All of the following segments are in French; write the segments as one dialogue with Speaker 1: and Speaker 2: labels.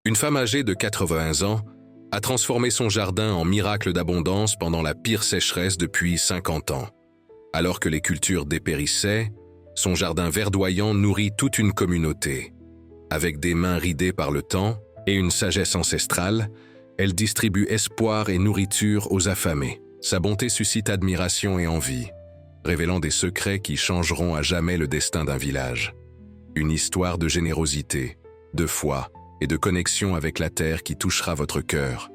Speaker 1: Une femme âgée de 80 ans a transformé son jardin en miracle d'abondance pendant la pire sécheresse depuis 50 ans. Alors que les cultures dépérissaient, son jardin verdoyant nourrit toute une communauté. Avec des mains ridées par le temps et une sagesse ancestrale, elle distribue espoir et nourriture aux affamés. Sa bonté suscite admiration et envie, révélant des secrets qui changeront à jamais le destin d'un village. Une histoire de générosité, de foi et de connexion avec la terre qui touchera votre cœur.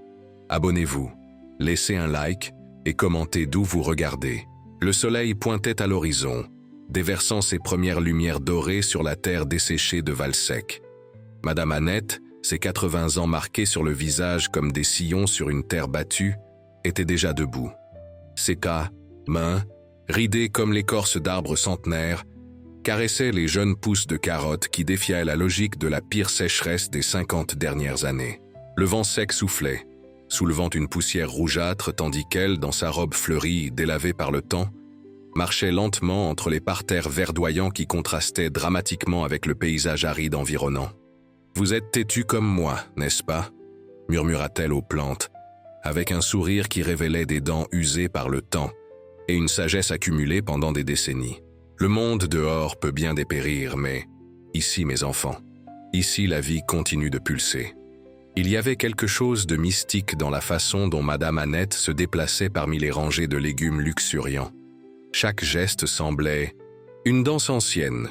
Speaker 1: Abonnez-vous, laissez un like et commentez d'où vous regardez. Le soleil pointait à l'horizon, déversant ses premières lumières dorées sur la terre desséchée de Valsec. Madame Annette, ses 80 ans marqués sur le visage comme des sillons sur une terre battue, était déjà debout. Ses mains, ridées comme l'écorce d'arbres centenaires, caressaient les jeunes pousses de carottes qui défiaient la logique de la pire sécheresse des 50 dernières années. Le vent sec soufflait, soulevant une poussière rougeâtre tandis qu'elle, dans sa robe fleurie, délavée par le temps, marchait lentement entre les parterres verdoyants qui contrastaient dramatiquement avec le paysage aride environnant. « Vous êtes têtu comme moi, n'est-ce pas ?» murmura-t-elle aux plantes, avec un sourire qui révélait des dents usées par le temps et une sagesse accumulée pendant des décennies. Le monde dehors peut bien dépérir, mais ici, mes enfants, ici la vie continue de pulser. Il y avait quelque chose de mystique dans la façon dont Madame Annette se déplaçait parmi les rangées de légumes luxuriants. Chaque geste semblait une danse ancienne,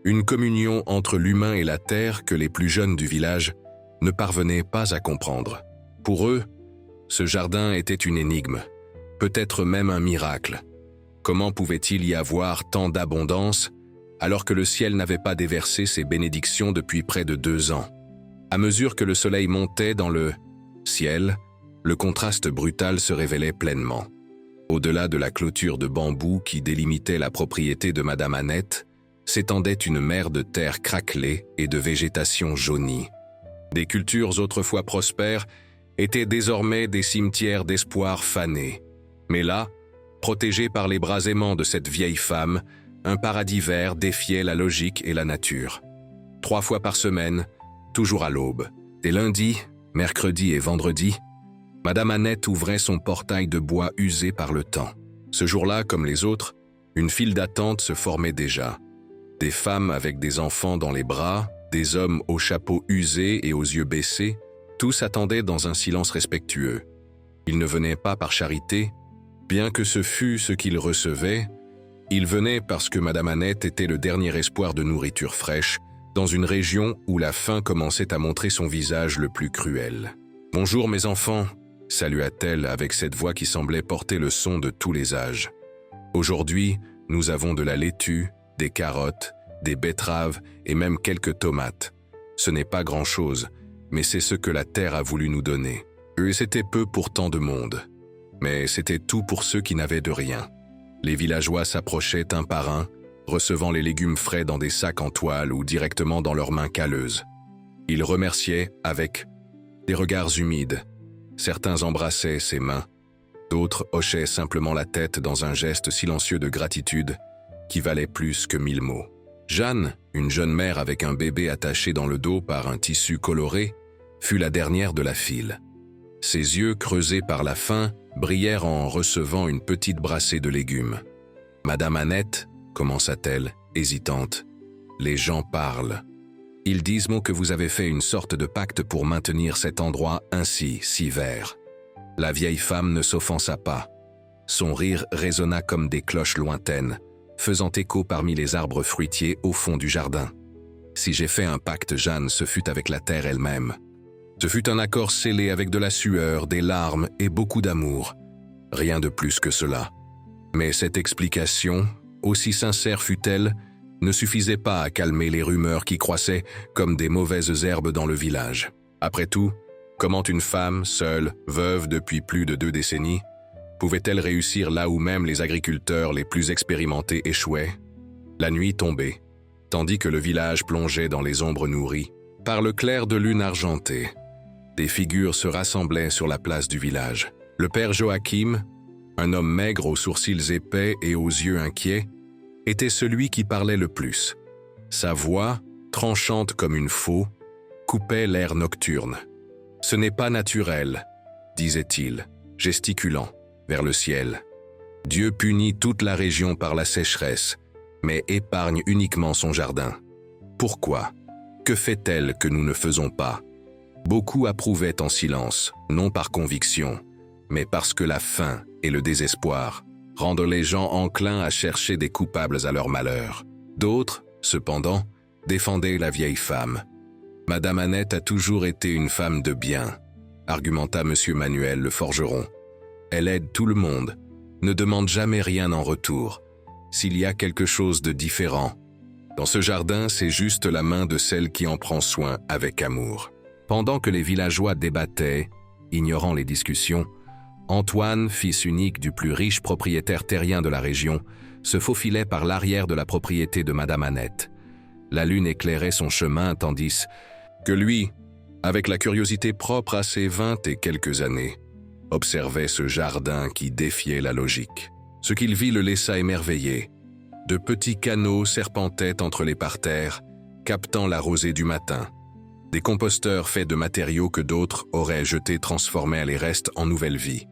Speaker 1: une communion entre l'humain et la terre que les plus jeunes du village ne parvenaient pas à comprendre. Pour eux, ce jardin était une énigme, peut-être même un miracle. Comment pouvait-il y avoir tant d'abondance alors que le ciel n'avait pas déversé ses bénédictions depuis près de 2 ans? À mesure que le soleil montait dans le ciel, le contraste brutal se révélait pleinement. Au-delà de la clôture de bambou qui délimitait la propriété de Madame Annette, s'étendait une mer de terre craquelée et de végétation jaunie. Des cultures autrefois prospères étaient désormais des cimetières d'espoir fanés. Mais là, protégé par les bras aimants de cette vieille femme, un paradis vert défiait la logique et la nature. 3 fois par semaine, toujours à l'aube, des lundis, mercredis et vendredis, Madame Annette ouvrait son portail de bois usé par le temps. Ce jour-là, comme les autres, une file d'attente se formait déjà. Des femmes avec des enfants dans les bras, des hommes aux chapeaux usés et aux yeux baissés, tous attendaient dans un silence respectueux. Ils ne venaient pas par charité, bien que ce fût ce qu'ils recevaient, ils venaient parce que Madame Annette était le dernier espoir de nourriture fraîche dans une région où la faim commençait à montrer son visage le plus cruel. « Bonjour mes enfants », salua-t-elle avec cette voix qui semblait porter le son de tous les âges. « Aujourd'hui, nous avons de la laitue, des carottes, des betteraves et même quelques tomates. Ce n'est pas grand-chose, mais c'est ce que la terre a voulu nous donner. Et c'était peu pour tant de monde. Mais c'était tout pour ceux qui n'avaient de rien. » Les villageois s'approchaient un par un, recevant les légumes frais dans des sacs en toile ou directement dans leurs mains calleuses. Ils remerciaient avec des regards humides. Certains embrassaient ses mains, d'autres hochaient simplement la tête dans un geste silencieux de gratitude qui valait plus que 1000 mots. Jeanne, une jeune mère avec un bébé attaché dans le dos par un tissu coloré, fut la dernière de la file. Ses yeux, creusés par la faim, brillèrent en recevant une petite brassée de légumes. « Madame Annette, commença-t-elle, hésitante, les gens parlent. Ils disent que vous avez fait une sorte de pacte pour maintenir cet endroit ainsi, si vert. » La vieille femme ne s'offensa pas. Son rire résonna comme des cloches lointaines, faisant écho parmi les arbres fruitiers au fond du jardin. « Si j'ai fait un pacte, Jeanne, ce fut avec la terre elle-même. Ce fut un accord scellé avec de la sueur, des larmes et beaucoup d'amour. Rien de plus que cela. Mais cette explication, aussi sincère fut-elle, ne suffisait pas à calmer les rumeurs qui croissaient comme des mauvaises herbes dans le village. Après tout, comment une femme, seule, veuve depuis plus de 2 décennies, pouvait-elle réussir là où même les agriculteurs les plus expérimentés échouaient? La nuit tombait, tandis que le village plongeait dans les ombres nourries par le clair de lune argentée. Des figures se rassemblaient sur la place du village. Le père Joachim, un homme maigre aux sourcils épais et aux yeux inquiets, était celui qui parlait le plus. Sa voix, tranchante comme une faux, coupait l'air nocturne. « Ce n'est pas naturel », disait-il, gesticulant vers le ciel. « Dieu punit toute la région par la sécheresse, mais épargne uniquement son jardin. Pourquoi? Que fait-elle que nous ne faisons pas ?» Beaucoup approuvaient en silence, non par conviction, mais parce que la faim et le désespoir rendent les gens enclins à chercher des coupables à leur malheur. D'autres, cependant, défendaient la vieille femme. « Madame Annette a toujours été une femme de bien », argumenta M. Manuel le forgeron. « Elle aide tout le monde, ne demande jamais rien en retour. S'il y a quelque chose de différent, dans ce jardin, c'est juste la main de celle qui en prend soin avec amour. » Pendant que les villageois débattaient, ignorant les discussions, Antoine, fils unique du plus riche propriétaire terrien de la région, se faufilait par l'arrière de la propriété de Madame Annette. La lune éclairait son chemin tandis que lui, avec la curiosité propre à ses 20 et quelques années, observait ce jardin qui défiait la logique. Ce qu'il vit le laissa émerveillé. De petits canaux serpentaient entre les parterres, captant la rosée du matin. Des composteurs faits de matériaux que d'autres auraient jetés transformaient les restes en nouvelle vie.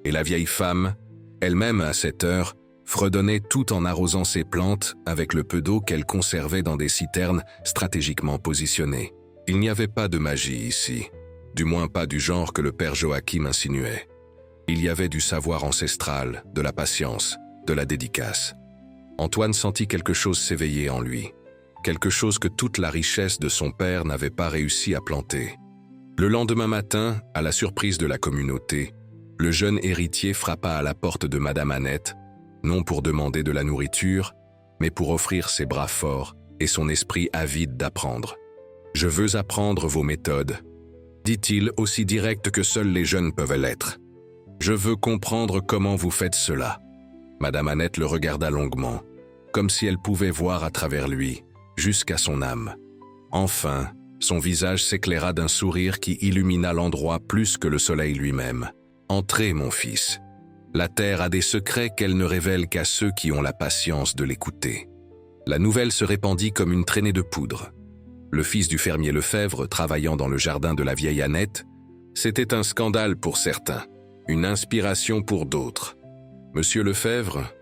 Speaker 1: Et la vieille femme, elle-même à cette heure, fredonnait tout en arrosant ses plantes avec le peu d'eau qu'elle conservait dans des citernes stratégiquement positionnées. Il n'y avait pas de magie ici, du moins pas du genre que le père Joachim insinuait. Il y avait du savoir ancestral, de la patience, de la dédicace. Antoine sentit quelque chose s'éveiller en lui. Quelque chose que toute la richesse de son père n'avait pas réussi à planter. Le lendemain matin, à la surprise de la communauté, le jeune héritier frappa à la porte de Madame Annette, non pour demander de la nourriture, mais pour offrir ses bras forts et son esprit avide d'apprendre. « Je veux apprendre vos méthodes », dit-il aussi direct que seuls les jeunes peuvent l'être. « Je veux comprendre comment vous faites cela. » Madame Annette le regarda longuement, comme si elle pouvait voir à travers lui, jusqu'à son âme. Enfin, son visage s'éclaira d'un sourire qui illumina l'endroit plus que le soleil lui-même. « Entrez, mon fils. La terre a des secrets qu'elle ne révèle qu'à ceux qui ont la patience de l'écouter. » La nouvelle se répandit comme une traînée de poudre. Le fils du fermier Lefebvre, travaillant dans le jardin de la vieille Annette, c'était un scandale pour certains, une inspiration pour d'autres. Monsieur Lefebvre,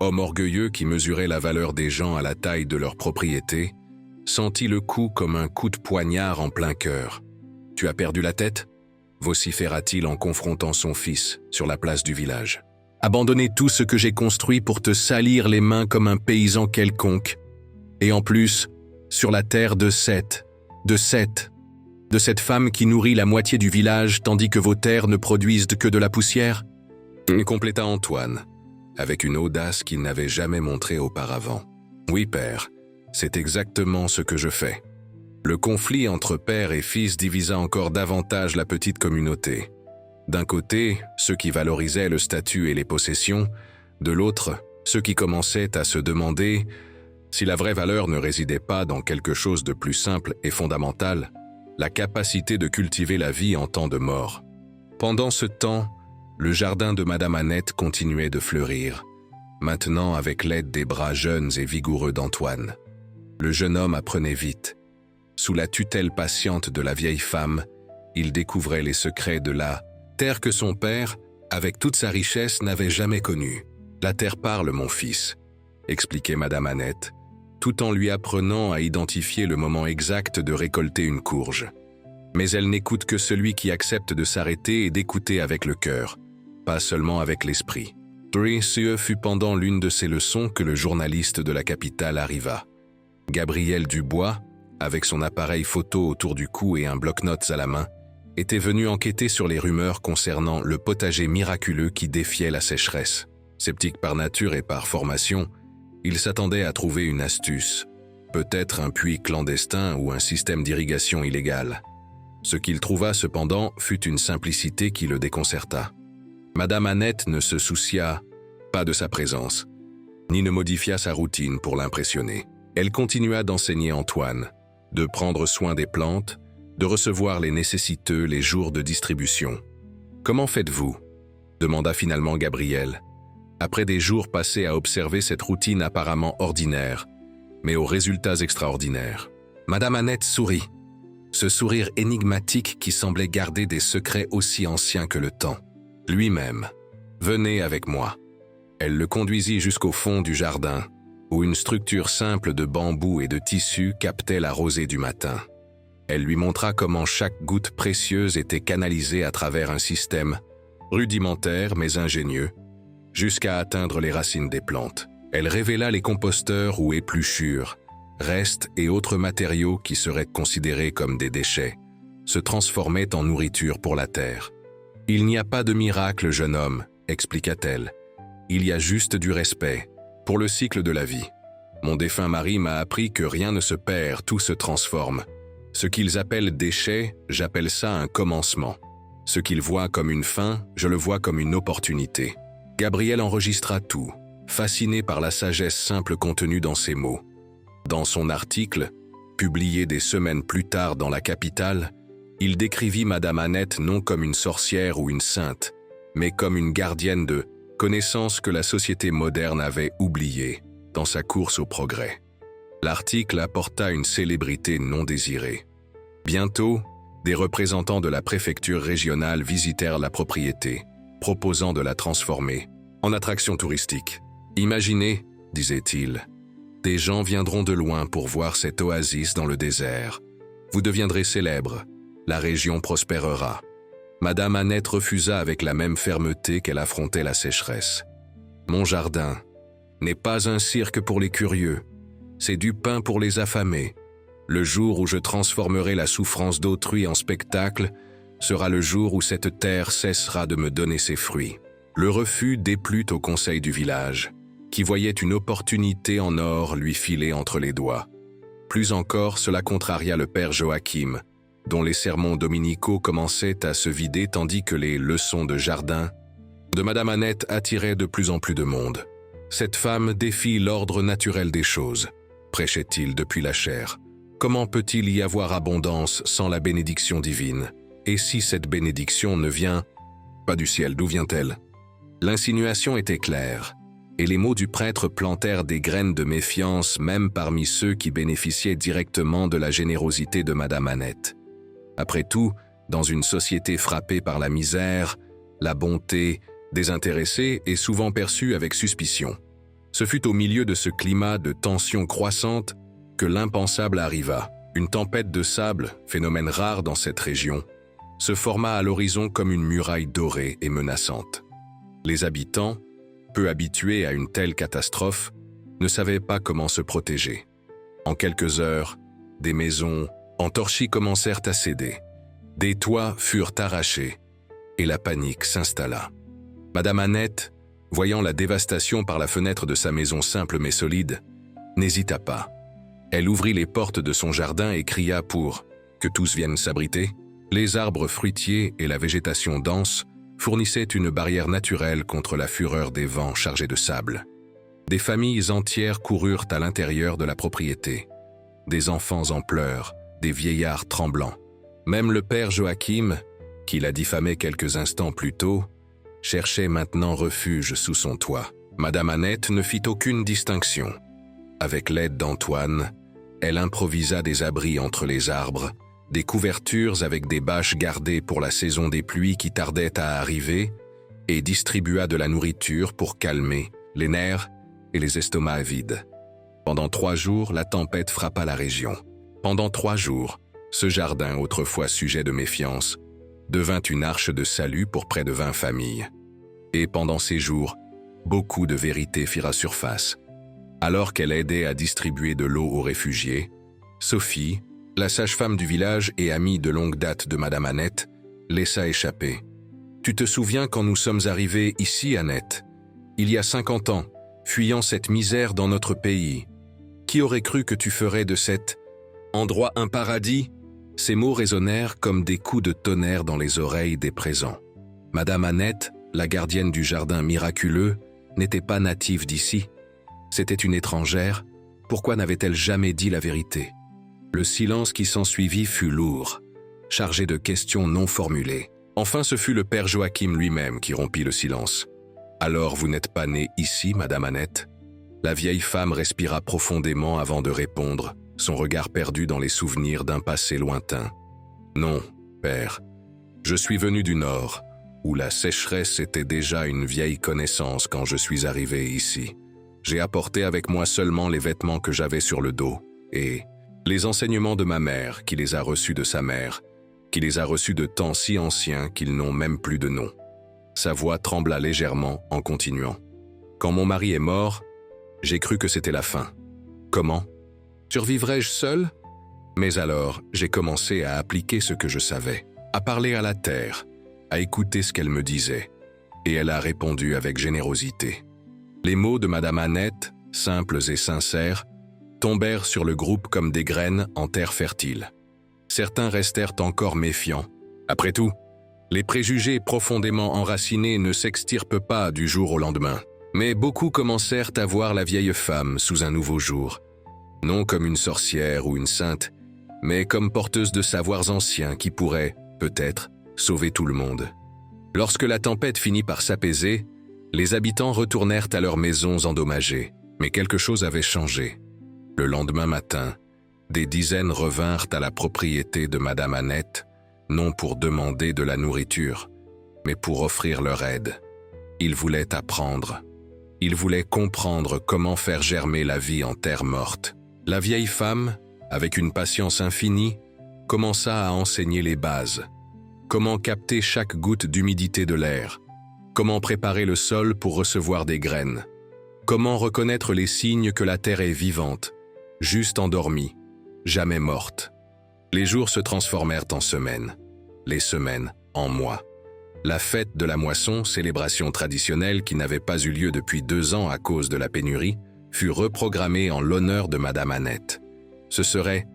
Speaker 1: homme orgueilleux qui mesurait la valeur des gens à la taille de leur propriété, sentit le coup comme un coup de poignard en plein cœur. « Tu as perdu la tête ?» vociféra-t-il en confrontant son fils sur la place du village. « Abandonner tout ce que j'ai construit pour te salir les mains comme un paysan quelconque. Et en plus, sur la terre de cette femme qui nourrit la moitié du village tandis que vos terres ne produisent que de la poussière ?» compléta Antoine, avec une audace qu'il n'avait jamais montrée auparavant. « Oui, père, c'est exactement ce que je fais. » Le conflit entre père et fils divisa encore davantage la petite communauté. D'un côté, ceux qui valorisaient le statut et les possessions, de l'autre, ceux qui commençaient à se demander si la vraie valeur ne résidait pas dans quelque chose de plus simple et fondamental, la capacité de cultiver la vie en temps de mort. Pendant ce temps, le jardin de Madame Annette continuait de fleurir, maintenant avec l'aide des bras jeunes et vigoureux d'Antoine. Le jeune homme apprenait vite. Sous la tutelle patiente de la vieille femme, il découvrait les secrets de la terre que son père, avec toute sa richesse, n'avait jamais connue. « La terre parle, mon fils », expliquait Madame Annette, tout en lui apprenant à identifier le moment exact de récolter une courge. Mais elle n'écoute que celui qui accepte de s'arrêter et d'écouter avec le cœur, pas seulement avec l'esprit. Ce fut pendant l'une de ces leçons que le journaliste de la capitale arriva. Gabriel Dubois, avec son appareil photo autour du cou et un bloc-notes à la main, était venu enquêter sur les rumeurs concernant le potager miraculeux qui défiait la sécheresse. Sceptique par nature et par formation, il s'attendait à trouver une astuce, peut-être un puits clandestin ou un système d'irrigation illégal. Ce qu'il trouva cependant fut une simplicité qui le déconcerta. Madame Annette ne se soucia pas de sa présence, ni ne modifia sa routine pour l'impressionner. Elle continua d'enseigner Antoine, de prendre soin des plantes, de recevoir les nécessiteux les jours de distribution. « Comment faites-vous » demanda finalement Gabriel, après des jours passés à observer cette routine apparemment ordinaire, mais aux résultats extraordinaires. Madame Annette sourit. Ce sourire énigmatique qui semblait garder des secrets aussi anciens que le temps. Lui-même. Venez avec moi. Elle le conduisit jusqu'au fond du jardin, où une structure simple de bambou et de tissu captait la rosée du matin. Elle lui montra comment chaque goutte précieuse était canalisée à travers un système rudimentaire mais ingénieux, jusqu'à atteindre les racines des plantes. Elle révéla les composteurs ou épluchures, restes et autres matériaux qui seraient considérés comme des déchets, se transformaient en nourriture pour la terre. « Il n'y a pas de miracle, jeune homme, » expliqua-t-elle. « Il y a juste du respect, pour le cycle de la vie. Mon défunt mari m'a appris que rien ne se perd, tout se transforme. Ce qu'ils appellent déchets, j'appelle ça un commencement. Ce qu'ils voient comme une fin, je le vois comme une opportunité. » Gabriel enregistra tout, fasciné par la sagesse simple contenue dans ces mots. Dans son article, publié des semaines plus tard dans la capitale, il décrivit Madame Annette non comme une sorcière ou une sainte, mais comme une gardienne de connaissances que la société moderne avait oubliées dans sa course au progrès. L'article apporta une célébrité non désirée. Bientôt, des représentants de la préfecture régionale visitèrent la propriété, proposant de la transformer en attraction touristique. « Imaginez, disait-il, des gens viendront de loin pour voir cette oasis dans le désert. Vous deviendrez célèbre, la région prospérera. » Madame Annette refusa avec la même fermeté qu'elle affrontait la sécheresse. « Mon jardin n'est pas un cirque pour les curieux, c'est du pain pour les affamés. Le jour où je transformerai la souffrance d'autrui en spectacle sera le jour où cette terre cessera de me donner ses fruits. » Le refus déplut au conseil du village, qui voyait une opportunité en or lui filer entre les doigts. Plus encore, cela contraria le père Joachim, dont les sermons dominicaux commençaient à se vider tandis que les leçons de jardin de Madame Annette attiraient de plus en plus de monde. « Cette femme défie l'ordre naturel des choses », prêchait-il depuis la chair. « Comment peut-il y avoir abondance sans la bénédiction divine? Et si cette bénédiction ne vient pas du ciel, d'où vient-elle » L'insinuation était claire, et les mots du prêtre plantèrent des graines de méfiance même parmi ceux qui bénéficiaient directement de la générosité de Madame Annette. Après tout, dans une société frappée par la misère, la bonté désintéressée est souvent perçue avec suspicion. Ce fut au milieu de ce climat de tension croissante que l'impensable arriva. Une tempête de sable, phénomène rare dans cette région, se forma à l'horizon comme une muraille dorée et menaçante. Les habitants, peu habitués à une telle catastrophe, ne savaient pas comment se protéger. En quelques heures, des maisons en torchis commencèrent à céder. Des toits furent arrachés et la panique s'installa. Madame Annette, voyant la dévastation par la fenêtre de sa maison simple mais solide, n'hésita pas. Elle ouvrit les portes de son jardin et cria pour que tous viennent s'abriter. Les arbres fruitiers et la végétation dense fournissaient une barrière naturelle contre la fureur des vents chargés de sable. Des familles entières coururent à l'intérieur de la propriété. Des enfants en pleurs, des vieillards tremblants. Même le père Joachim, qui la diffamait quelques instants plus tôt, cherchait maintenant refuge sous son toit. Madame Annette ne fit aucune distinction. Avec l'aide d'Antoine, elle improvisa des abris entre les arbres, des couvertures avec des bâches gardées pour la saison des pluies qui tardait à arriver, et distribua de la nourriture pour calmer les nerfs et les estomacs vides. Pendant 3 jours, la tempête frappa la région. Pendant 3 jours, ce jardin, autrefois sujet de méfiance, devint une arche de salut pour près de 20 familles. Et pendant ces jours, beaucoup de vérités firent à surface. Alors qu'elle aidait à distribuer de l'eau aux réfugiés, Sophie, la sage-femme du village et amie de longue date de Madame Annette, laissa échapper. « Tu te souviens quand nous sommes arrivés ici, Annette, il y a 50 ans, fuyant cette misère dans notre pays. Qui aurait cru que tu ferais de cet endroit un paradis ?» Ces mots résonnèrent comme des coups de tonnerre dans les oreilles des présents. Madame Annette, la gardienne du jardin miraculeux, n'était pas native d'ici. C'était une étrangère. Pourquoi n'avait-elle jamais dit la vérité? Le silence qui s'ensuivit fut lourd, chargé de questions non formulées. Enfin, ce fut le père Joachim lui-même qui rompit le silence. « Alors, vous n'êtes pas née ici, Madame Annette ?» La vieille femme respira profondément avant de répondre, son regard perdu dans les souvenirs d'un passé lointain. Non, père. Je suis venu du nord, où la sécheresse était déjà une vieille connaissance quand je suis arrivé ici. J'ai apporté avec moi seulement les vêtements que j'avais sur le dos, et les enseignements de ma mère, qui les a reçus de sa mère, qui les a reçus de temps si anciens qu'ils n'ont même plus de nom. Sa voix trembla légèrement en continuant. Quand mon mari est mort, j'ai cru que c'était la fin. Comment? Survivrais-je seul? Mais alors, j'ai commencé à appliquer ce que je savais, à parler à la terre, à écouter ce qu'elle me disait, et elle a répondu avec générosité. Les mots de Madame Annette, simples et sincères, tombèrent sur le groupe comme des graines en terre fertile. Certains restèrent encore méfiants. Après tout, les préjugés profondément enracinés ne s'extirpent pas du jour au lendemain. Mais beaucoup commencèrent à voir la vieille femme sous un nouveau jour, non comme une sorcière ou une sainte, mais comme porteuse de savoirs anciens qui pourraient, peut-être, sauver tout le monde. Lorsque la tempête finit par s'apaiser, les habitants retournèrent à leurs maisons endommagées, mais quelque chose avait changé. Le lendemain matin, des dizaines revinrent à la propriété de Madame Annette, non pour demander de la nourriture, mais pour offrir leur aide. Ils voulaient apprendre. Ils voulaient comprendre comment faire germer la vie en terre morte. La vieille femme, avec une patience infinie, commença à enseigner les bases. Comment capter chaque goutte d'humidité de l'air, comment préparer le sol pour recevoir des graines, comment reconnaître les signes que la terre est vivante, juste endormie, jamais morte. Les jours se transformèrent en semaines, les semaines en mois. La fête de la moisson, célébration traditionnelle qui n'avait pas eu lieu depuis 2 ans à cause de la pénurie, fut reprogrammée en l'honneur de Madame Annette. Ce serait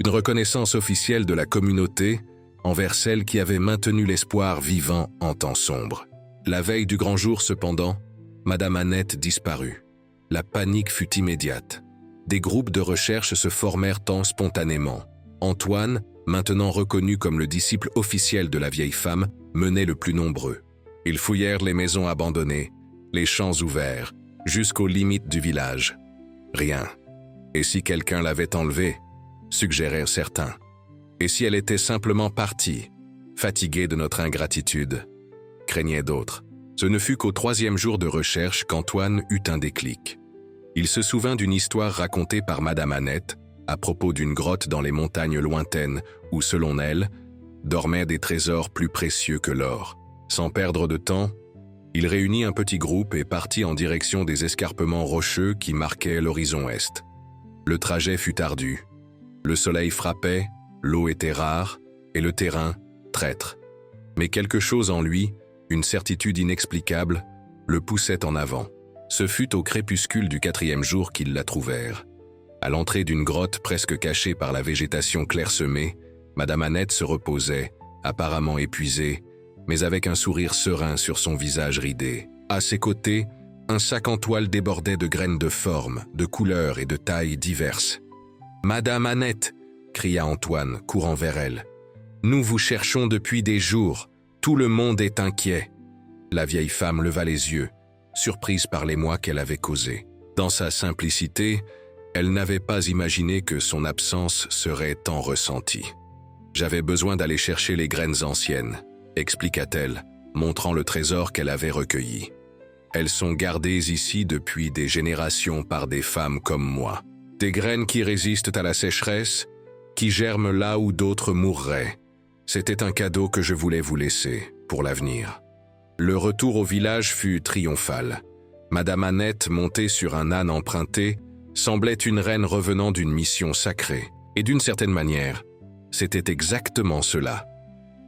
Speaker 1: une reconnaissance officielle de la communauté envers celle qui avait maintenu l'espoir vivant en temps sombre. La veille du grand jour, cependant, Madame Annette disparut. La panique fut immédiate. Des groupes de recherche se formèrent spontanément. Antoine, maintenant reconnu comme le disciple officiel de la vieille femme, menait le plus nombreux. Ils fouillèrent les maisons abandonnées, les champs ouverts, jusqu'aux limites du village. Rien. Et si quelqu'un l'avait enlevée, suggérèrent certains. Et si elle était simplement partie, fatiguée de notre ingratitude, craignaient d'autres. Ce ne fut qu'au 3e jour de recherche qu'Antoine eut un déclic. Il se souvint d'une histoire racontée par Madame Annette à propos d'une grotte dans les montagnes lointaines où, selon elle, dormaient des trésors plus précieux que l'or. Sans perdre de temps, il réunit un petit groupe et partit en direction des escarpements rocheux qui marquaient l'horizon est. Le trajet fut ardu. Le soleil frappait, l'eau était rare et le terrain traître. Mais quelque chose en lui, une certitude inexplicable, le poussait en avant. Ce fut au crépuscule du 4e jour qu'ils la trouvèrent. À l'entrée d'une grotte presque cachée par la végétation clairsemée, Madame Annette se reposait, apparemment épuisée, mais avec un sourire serein sur son visage ridé. À ses côtés, un sac en toile débordait de graines de formes, de couleurs et de tailles diverses. « Madame Annette !» cria Antoine, courant vers elle. « Nous vous cherchons depuis des jours. Tout le monde est inquiet. » La vieille femme leva les yeux, surprise par l'émoi qu'elle avait causé. Dans sa simplicité, elle n'avait pas imaginé que son absence serait tant ressentie. « J'avais besoin d'aller chercher les graines anciennes, » expliqua-t-elle, montrant le trésor qu'elle avait recueilli. « Elles sont gardées ici depuis des générations par des femmes comme moi. Des graines qui résistent à la sécheresse, qui germent là où d'autres mourraient. C'était un cadeau que je voulais vous laisser, pour l'avenir. » Le retour au village fut triomphal. Madame Annette, montée sur un âne emprunté, semblait une reine revenant d'une mission sacrée. Et d'une certaine manière, c'était exactement cela.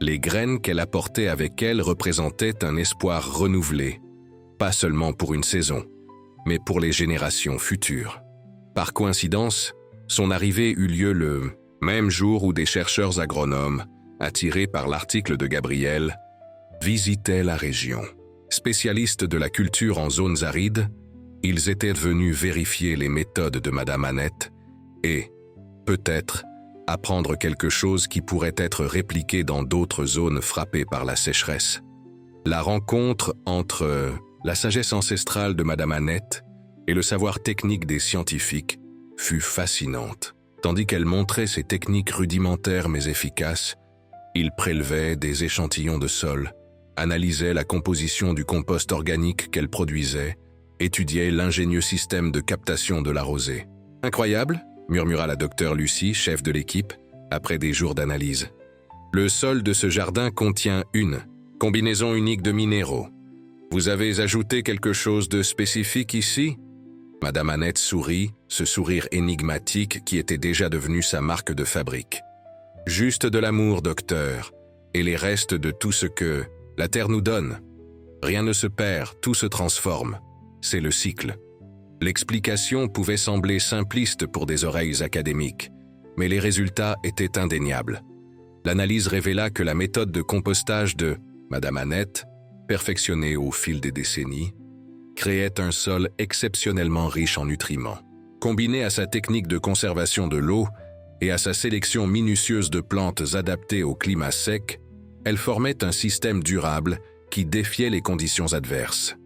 Speaker 1: Les graines qu'elle apportait avec elle représentaient un espoir renouvelé, pas seulement pour une saison, mais pour les générations futures. Par coïncidence, son arrivée eut lieu le même jour où des chercheurs agronomes, attirés par l'article de Gabriel, visitaient la région. Spécialistes de la culture en zones arides, ils étaient venus vérifier les méthodes de Madame Annette et, peut-être, apprendre quelque chose qui pourrait être répliqué dans d'autres zones frappées par la sécheresse. La rencontre entre la sagesse ancestrale de Madame Annette et le savoir technique des scientifiques fut fascinante. Tandis qu'elle montrait ses techniques rudimentaires mais efficaces, Il prélevait des échantillons de sol, analysait la composition du compost organique qu'elle produisait, étudiait l'ingénieux système de captation de la rosée. « Incroyable !» murmura la docteure Lucie, chef de l'équipe, après des jours d'analyse. « Le sol de ce jardin contient une combinaison unique de minéraux. Vous avez ajouté quelque chose de spécifique ici ?» Madame Annette sourit, ce sourire énigmatique qui était déjà devenu sa marque de fabrique. « Juste de l'amour, docteur, et les restes de tout ce que la terre nous donne. Rien ne se perd, tout se transforme. C'est le cycle. » L'explication pouvait sembler simpliste pour des oreilles académiques, mais les résultats étaient indéniables. L'analyse révéla que la méthode de compostage de Madame Annette, perfectionnée au fil des décennies, créait un sol exceptionnellement riche en nutriments. Combinée à sa technique de conservation de l'eau et à sa sélection minutieuse de plantes adaptées au climat sec, elle formait un système durable qui défiait les conditions adverses.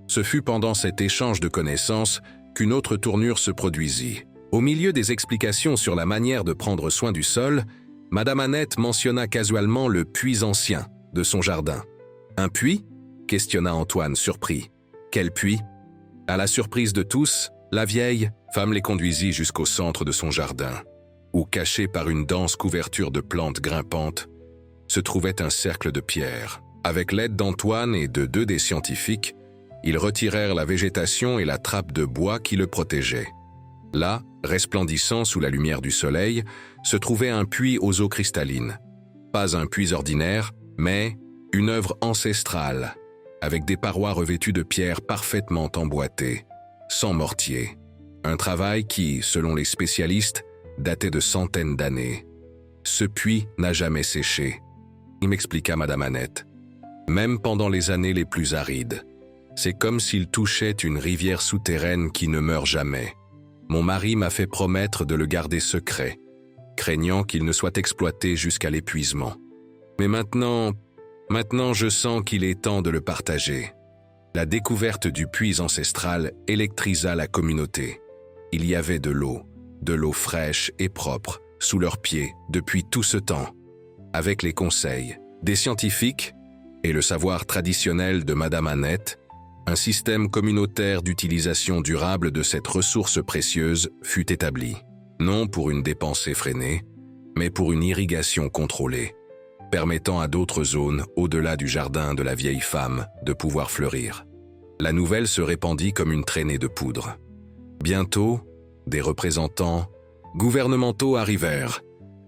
Speaker 1: Ce fut pendant cet échange de connaissances qu'une autre tournure se produisit. Au milieu des explications sur la manière de prendre soin du sol, Madame Annette mentionna casualement le puits ancien de son jardin. « Un puits ?» questionna Antoine, surpris. « Quel puits ?» À la surprise de tous, la vieille femme les conduisit jusqu'au centre de son jardin, où, caché par une dense couverture de plantes grimpantes, se trouvait un cercle de pierre. Avec l'aide d'Antoine et de 2 des scientifiques, ils retirèrent la végétation et la trappe de bois qui le protégeait. Là, resplendissant sous la lumière du soleil, se trouvait un puits aux eaux cristallines. Pas un puits ordinaire, mais une œuvre ancestrale, avec des parois revêtues de pierres parfaitement emboîtées, sans mortier. Un travail qui, selon les spécialistes, datait de centaines d'années. Ce puits n'a jamais séché, m'expliqua Madame Annette. Même pendant les années les plus arides. C'est comme s'il touchait une rivière souterraine qui ne meurt jamais. Mon mari m'a fait promettre de le garder secret, craignant qu'il ne soit exploité jusqu'à l'épuisement. Mais maintenant je sens qu'il est temps de le partager. La découverte du puits ancestral électrisa la communauté. Il y avait de l'eau fraîche et propre, sous leurs pieds depuis tout ce temps. Avec les conseils des scientifiques et le savoir traditionnel de Madame Annette, un système communautaire d'utilisation durable de cette ressource précieuse fut établi. Non pour une dépense effrénée, mais pour une irrigation contrôlée, permettant à d'autres zones, au-delà du jardin de la vieille femme, de pouvoir fleurir. La nouvelle se répandit comme une traînée de poudre. Bientôt, des représentants gouvernementaux arrivèrent,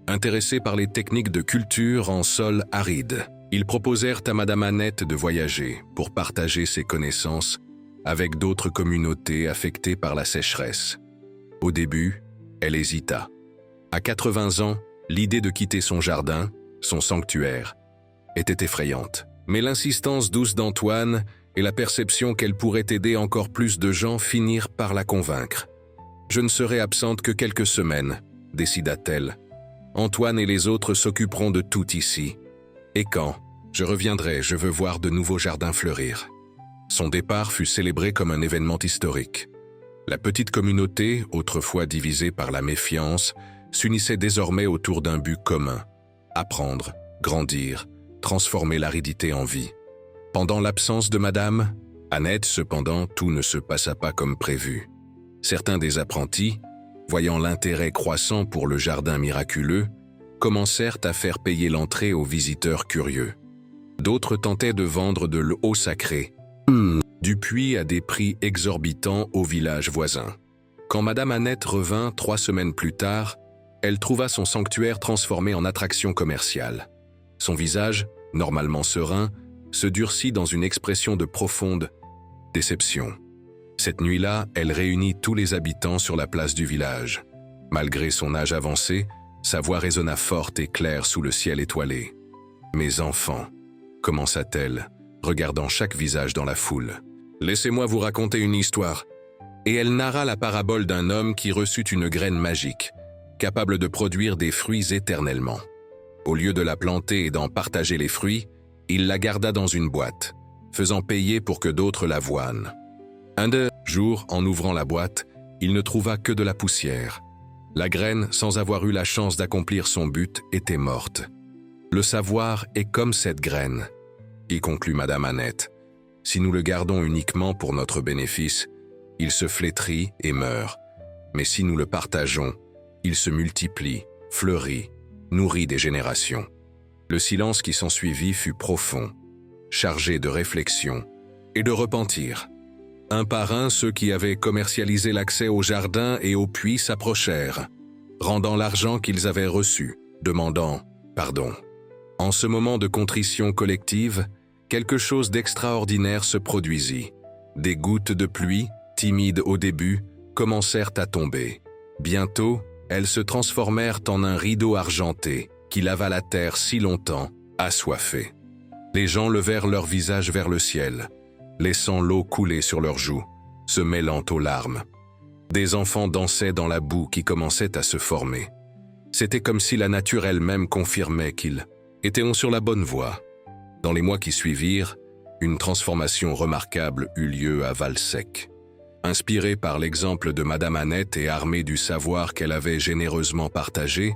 Speaker 1: intéressés par les techniques de culture en sol aride. Ils proposèrent à Madame Annette de voyager pour partager ses connaissances avec d'autres communautés affectées par la sécheresse. Au début, elle hésita. À 80 ans, l'idée de quitter son jardin, son sanctuaire, était effrayante. Mais l'insistance douce d'Antoine et la perception qu'elle pourrait aider encore plus de gens finirent par la convaincre. « Je ne serai absente que quelques semaines », décida-t-elle. « Antoine et les autres s'occuperont de tout ici. Et quand je reviendrai, je veux voir de nouveaux jardins fleurir. » Son départ fut célébré comme un événement historique. La petite communauté, autrefois divisée par la méfiance, s'unissait désormais autour d'un but commun: apprendre, grandir, transformer l'aridité en vie. Pendant l'absence de Madame Annette, cependant, tout ne se passa pas comme prévu. Certains des apprentis, voyant l'intérêt croissant pour le jardin miraculeux, commencèrent à faire payer l'entrée aux visiteurs curieux. D'autres tentaient de vendre de l'eau sacrée, du puits à des prix exorbitants aux villages voisins. Quand Madame Annette revint 3 semaines plus tard, elle trouva son sanctuaire transformé en attraction commerciale. Son visage, normalement serein, se durcit dans une expression de profonde déception. Cette nuit-là, elle réunit tous les habitants sur la place du village. Malgré son âge avancé, sa voix résonna forte et claire sous le ciel étoilé. « Mes enfants », commença-t-elle, regardant chaque visage dans la foule. « Laissez-moi vous raconter une histoire. » Et elle narra la parabole d'un homme qui reçut une graine magique, capable de produire des fruits éternellement. Au lieu de la planter et d'en partager les fruits, il la garda dans une boîte, faisant payer pour que d'autres l'avoinent. Un jour, en ouvrant la boîte, il ne trouva que de la poussière. La graine, sans avoir eu la chance d'accomplir son but, était morte. Le savoir est comme cette graine, y conclut Madame Annette. Si nous le gardons uniquement pour notre bénéfice, il se flétrit et meurt. Mais si nous le partageons, il se multiplie, fleurit, nourrit des générations. Le silence qui s'ensuivit fut profond, chargé de réflexion et de repentir. Un par un, ceux qui avaient commercialisé l'accès au jardin et au puits s'approchèrent, rendant l'argent qu'ils avaient reçu, demandant pardon. En ce moment de contrition collective, quelque chose d'extraordinaire se produisit. Des gouttes de pluie, timides au début, commencèrent à tomber. Bientôt, elles se transformèrent en un rideau argenté qui lava la terre si longtemps, assoiffée. Les gens levèrent leur visage vers le ciel, laissant l'eau couler sur leurs joues, se mêlant aux larmes. Des enfants dansaient dans la boue qui commençait à se former. C'était comme si la nature elle-même confirmait qu'ils étaient sur la bonne voie. Dans les mois qui suivirent, une transformation remarquable eut lieu à Valsec. Inspirée par l'exemple de Madame Annette et armée du savoir qu'elle avait généreusement partagé,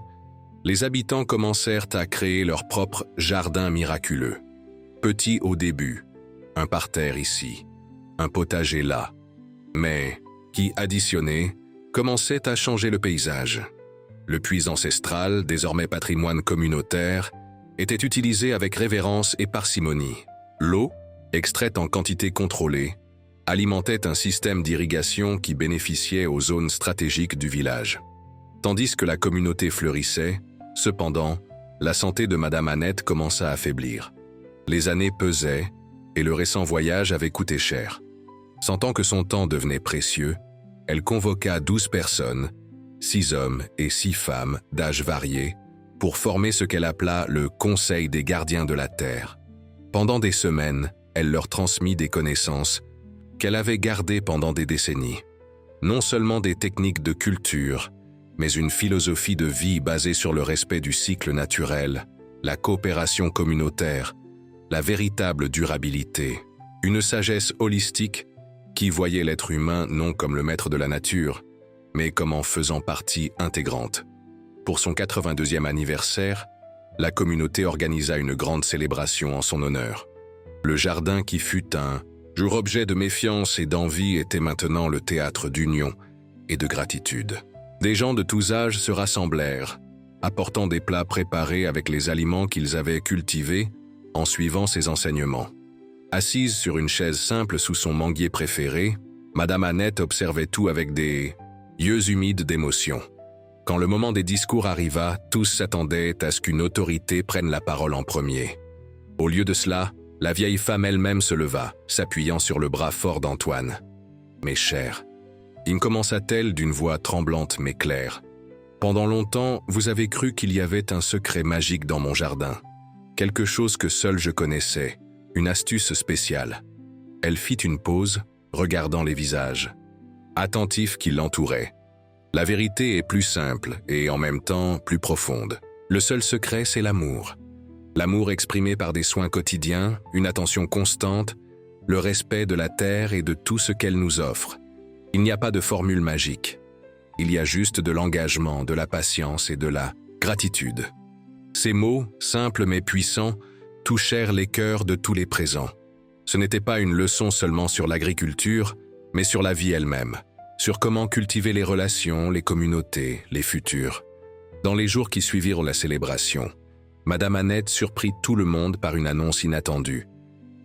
Speaker 1: les habitants commencèrent à créer leur propre jardin miraculeux. Petit au début, un parterre ici, un potager là, mais qui, additionné, commençait à changer le paysage. Le puits ancestral, désormais patrimoine communautaire, était utilisé avec révérence et parcimonie. L'eau, extraite en quantité contrôlée, alimentait un système d'irrigation qui bénéficiait aux zones stratégiques du village. Tandis que la communauté fleurissait, cependant, la santé de Madame Annette commença à faiblir. Les années pesaient et le récent voyage avait coûté cher. Sentant que son temps devenait précieux, elle convoqua 12 personnes, 6 hommes et 6 femmes d'âge variés, pour former ce qu'elle appela le Conseil des gardiens de la terre. Pendant des semaines, elle leur transmit des connaissances qu'elle avait gardées pendant des décennies. Non seulement des techniques de culture, mais une philosophie de vie basée sur le respect du cycle naturel, la coopération communautaire, la véritable durabilité, une sagesse holistique qui voyait l'être humain non comme le maître de la nature, mais comme en faisant partie intégrante. Pour son 82e anniversaire, la communauté organisa une grande célébration en son honneur. Le jardin qui fut un jour objet de méfiance et d'envie était maintenant le théâtre d'union et de gratitude. Des gens de tous âges se rassemblèrent, apportant des plats préparés avec les aliments qu'ils avaient cultivés en suivant ses enseignements. Assise sur une chaise simple sous son manguier préféré, Madame Annette observait tout avec des yeux humides d'émotion. Quand le moment des discours arriva, tous s'attendaient à ce qu'une autorité prenne la parole en premier. Au lieu de cela, la vieille femme elle-même se leva, s'appuyant sur le bras fort d'Antoine. « Mes chers », commença-t-elle d'une voix tremblante mais claire. « Pendant longtemps, vous avez cru qu'il y avait un secret magique dans mon jardin. Quelque chose que seul je connaissais, une astuce spéciale. » Elle fit une pause, regardant les visages, attentifs qui l'entouraient. La vérité est plus simple et en même temps plus profonde. Le seul secret, c'est l'amour. L'amour exprimé par des soins quotidiens, une attention constante, le respect de la terre et de tout ce qu'elle nous offre. Il n'y a pas de formule magique. Il y a juste de l'engagement, de la patience et de la gratitude. Ces mots, simples mais puissants, touchèrent les cœurs de tous les présents. Ce n'était pas une leçon seulement sur l'agriculture, mais sur la vie elle-même, sur comment cultiver les relations, les communautés, les futurs. Dans les jours qui suivirent la célébration, Madame Annette surprit tout le monde par une annonce inattendue.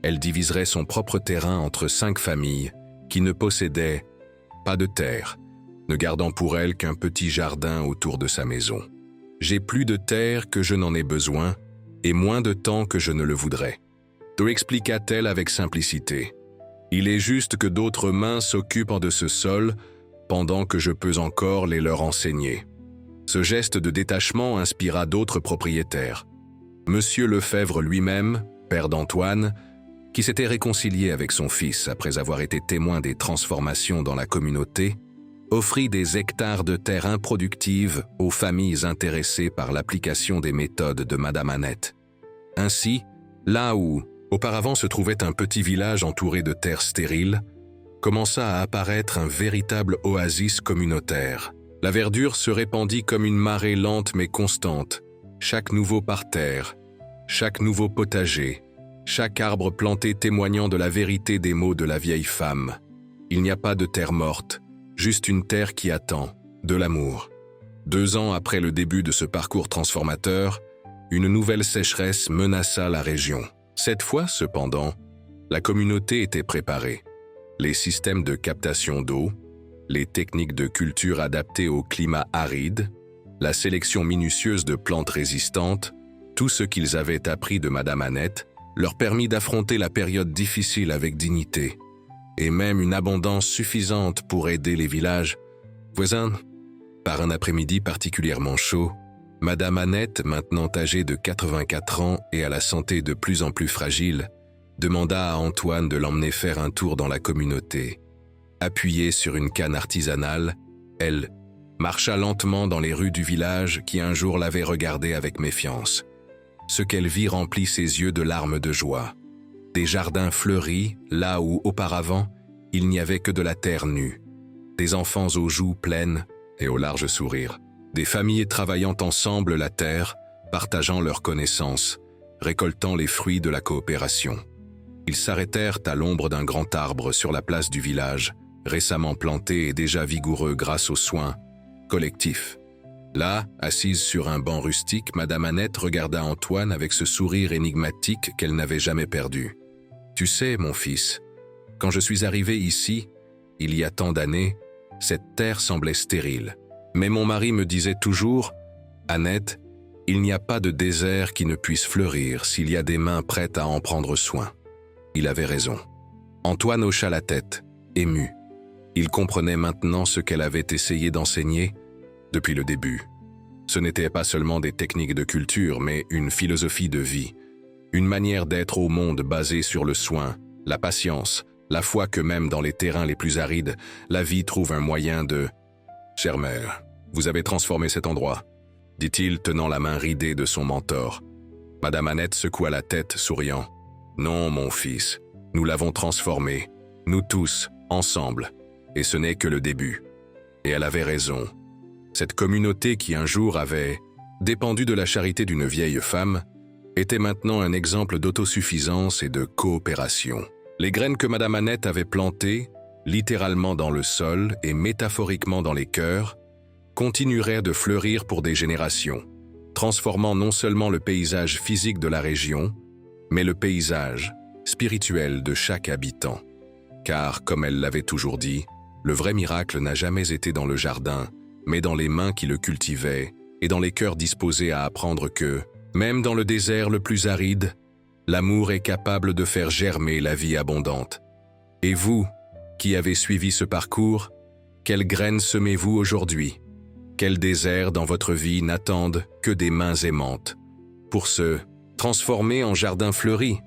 Speaker 1: Elle diviserait son propre terrain entre 5 familles qui ne possédaient pas de terre, ne gardant pour elle qu'un petit jardin autour de sa maison. « J'ai plus de terre que je n'en ai besoin et moins de temps que je ne le voudrais. » expliqua-t-elle avec simplicité. « Il est juste que d'autres mains s'occupent de ce sol pendant que je peux encore les leur enseigner. » Ce geste de détachement inspira d'autres propriétaires. Monsieur Lefebvre lui-même, père d'Antoine, qui s'était réconcilié avec son fils après avoir été témoin des transformations dans la communauté, offrit des hectares de terre improductives aux familles intéressées par l'application des méthodes de Madame Annette. Ainsi, là où, auparavant se trouvait un petit village entouré de terres stériles, commença à apparaître un véritable oasis communautaire. La verdure se répandit comme une marée lente mais constante. Chaque nouveau parterre, chaque nouveau potager, chaque arbre planté témoignant de la vérité des mots de la vieille femme. Il n'y a pas de terre morte, juste une terre qui attend, de l'amour. 2 ans après le début de ce parcours transformateur, une nouvelle sécheresse menaça la région. Cette fois, cependant, la communauté était préparée. Les systèmes de captation d'eau, les techniques de culture adaptées au climat aride, la sélection minutieuse de plantes résistantes, tout ce qu'ils avaient appris de Madame Annette leur permit d'affronter la période difficile avec dignité, et même une abondance suffisante pour aider les villages voisins. Par un après-midi particulièrement chaud, Madame Annette, maintenant âgée de 84 ans et à la santé de plus en plus fragile, demanda à Antoine de l'emmener faire un tour dans la communauté. Appuyée sur une canne artisanale, elle marcha lentement dans les rues du village qui un jour l'avait regardée avec méfiance. Ce qu'elle vit remplit ses yeux de larmes de joie. Des jardins fleuris, là où auparavant, il n'y avait que de la terre nue. Des enfants aux joues pleines et aux larges sourires. Des familles travaillant ensemble la terre, partageant leurs connaissances, récoltant les fruits de la coopération. Ils s'arrêtèrent à l'ombre d'un grand arbre sur la place du village, récemment planté et déjà vigoureux grâce aux soins collectifs. Là, assise sur un banc rustique, Madame Annette regarda Antoine avec ce sourire énigmatique qu'elle n'avait jamais perdu. « Tu sais, mon fils, quand je suis arrivé ici, il y a tant d'années, cette terre semblait stérile. Mais mon mari me disait toujours, « Annette, il n'y a pas de désert qui ne puisse fleurir s'il y a des mains prêtes à en prendre soin. » Il avait raison. Antoine hocha la tête, ému. Il comprenait maintenant ce qu'elle avait essayé d'enseigner depuis le début. Ce n'était pas seulement des techniques de culture, mais une philosophie de vie, une manière d'être au monde basée sur le soin, la patience, la foi que même dans les terrains les plus arides, la vie trouve un moyen de... « Chère mère, vous avez transformé cet endroit, » dit-il tenant la main ridée de son mentor. Madame Annette secoua la tête, souriant. « Non, mon fils, nous l'avons transformé, nous tous, ensemble, et ce n'est que le début. » Et elle avait raison. Cette communauté qui un jour avait dépendu de la charité d'une vieille femme était maintenant un exemple d'autosuffisance et de coopération. Les graines que Madame Annette avait plantées, littéralement dans le sol et métaphoriquement dans les cœurs, continueraient de fleurir pour des générations, transformant non seulement le paysage physique de la région, mais le paysage spirituel de chaque habitant. Car, comme elle l'avait toujours dit, le vrai miracle n'a jamais été dans le jardin, mais dans les mains qui le cultivaient et dans les cœurs disposés à apprendre que, même dans le désert le plus aride, l'amour est capable de faire germer la vie abondante. Et vous, qui avez suivi ce parcours, quelles graines semez-vous aujourd'hui? Quels déserts dans votre vie n'attendent que des mains aimantes pour se transformer en jardin fleuri?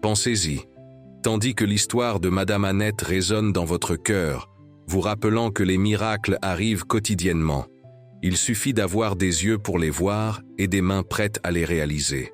Speaker 1: Pensez-y, tandis que l'histoire de Madame Annette résonne dans votre cœur, vous rappelant que les miracles arrivent quotidiennement. Il suffit d'avoir des yeux pour les voir et des mains prêtes à les réaliser.